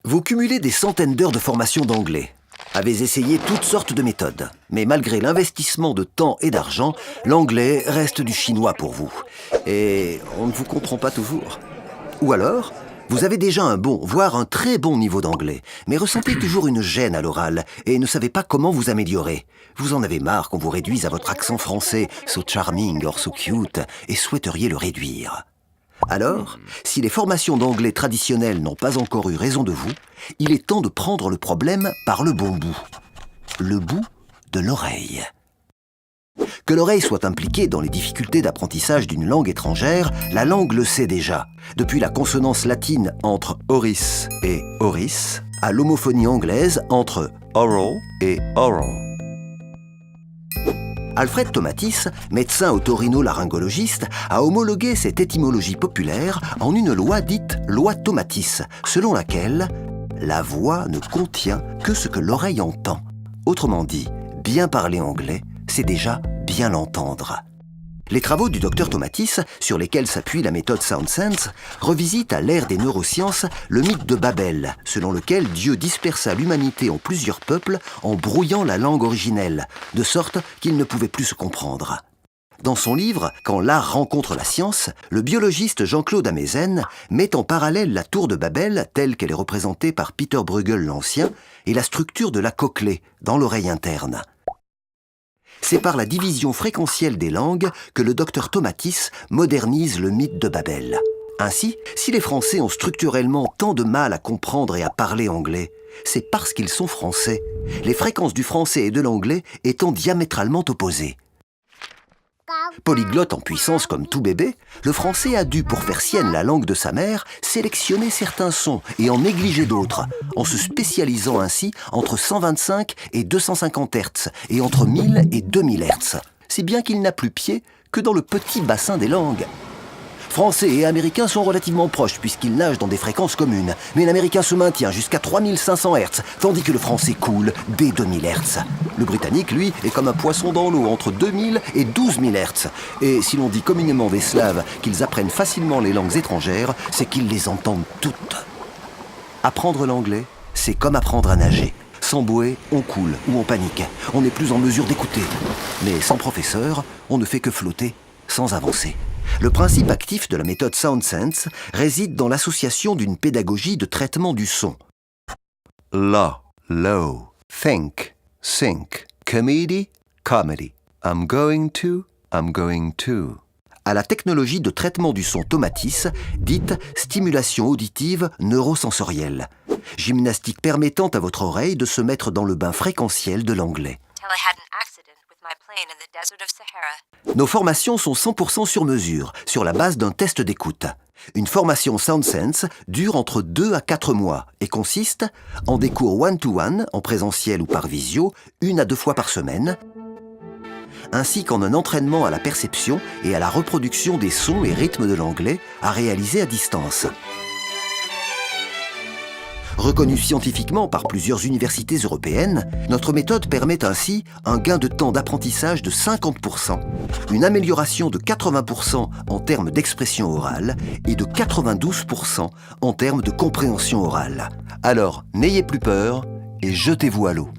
Vous cumulez des centaines d'heures de formation d'anglais. Avez essayé toutes sortes de méthodes. Mais malgré l'investissement de temps et d'argent, l'anglais reste du chinois pour vous. Et on ne vous comprend pas toujours. Ou alors, vous avez déjà un bon, voire un très bon niveau d'anglais, mais ressentez toujours une gêne à l'oral et ne savez pas comment vous améliorer. Vous en avez marre qu'on vous réduise à votre accent français, so charming or so cute, et souhaiteriez le réduire. Alors, si les formations d'anglais traditionnelles n'ont pas encore eu raison de vous, il est temps de prendre le problème par le bon bout. Le bout de l'oreille. Que l'oreille soit impliquée dans les difficultés d'apprentissage d'une langue étrangère, la langue le sait déjà. Depuis la consonance latine entre oris et oris, à l'homophonie anglaise entre oral et oral. Alfred Tomatis, médecin otorino-laryngologiste, a homologué cette étymologie populaire en une loi dite loi Tomatis, selon laquelle la voix ne contient que ce que l'oreille entend. Autrement dit, bien parler anglais, c'est déjà bien l'entendre. Les travaux du docteur Tomatis, sur lesquels s'appuie la méthode Sound Sense, revisitent à l'ère des neurosciences le mythe de Babel, selon lequel Dieu dispersa l'humanité en plusieurs peuples en brouillant la langue originelle, de sorte qu'ils ne pouvaient plus se comprendre. Dans son livre « Quand l'art rencontre la science », le biologiste Jean-Claude Amezen met en parallèle la tour de Babel, telle qu'elle est représentée par Peter Bruegel l'Ancien, et la structure de la cochlée, dans l'oreille interne. C'est par la division fréquentielle des langues que le docteur Tomatis modernise le mythe de Babel. Ainsi, si les Français ont structurellement tant de mal à comprendre et à parler anglais, c'est parce qu'ils sont français, les fréquences du français et de l'anglais étant diamétralement opposées. Polyglotte en puissance comme tout bébé, le français a dû, pour faire sienne la langue de sa mère, sélectionner certains sons et en négliger d'autres, en se spécialisant ainsi entre 125 et 250 Hz et entre 1000 et 2000 Hz, si bien qu'il n'a plus pied que dans le petit bassin des langues. Français et américains sont relativement proches puisqu'ils nagent dans des fréquences communes, mais l'américain se maintient jusqu'à 3500 Hz, tandis que le français coule dès 2000 Hz. Le britannique, lui, est comme un poisson dans l'eau entre 2000 et 12 000 Hz. Et si l'on dit communément des Slaves qu'ils apprennent facilement les langues étrangères, c'est qu'ils les entendent toutes. Apprendre l'anglais, c'est comme apprendre à nager. Sans bouée, on coule ou on panique. On n'est plus en mesure d'écouter. Mais sans professeur, on ne fait que flotter, sans avancer. Le principe actif de la méthode Sound Sense réside dans l'association d'une pédagogie de traitement du son. La, low, think, think, comedy, comedy. I'm going to. À la technologie de traitement du son Tomatis, dite stimulation auditive neurosensorielle. Gymnastique permettant à votre oreille de se mettre dans le bain fréquentiel de l'anglais. Nos formations sont 100% sur mesure, sur la base d'un test d'écoute. Une formation Sound Sense dure entre 2 à 4 mois et consiste en des cours one-to-one, en présentiel ou par visio, 1 à 2 fois par semaine, ainsi qu'en un entraînement à la perception et à la reproduction des sons et rythmes de l'anglais à réaliser à distance. Reconnue scientifiquement par plusieurs universités européennes, notre méthode permet ainsi un gain de temps d'apprentissage de 50%, une amélioration de 80% en termes d'expression orale et de 92% en termes de compréhension orale. Alors, n'ayez plus peur et jetez-vous à l'eau.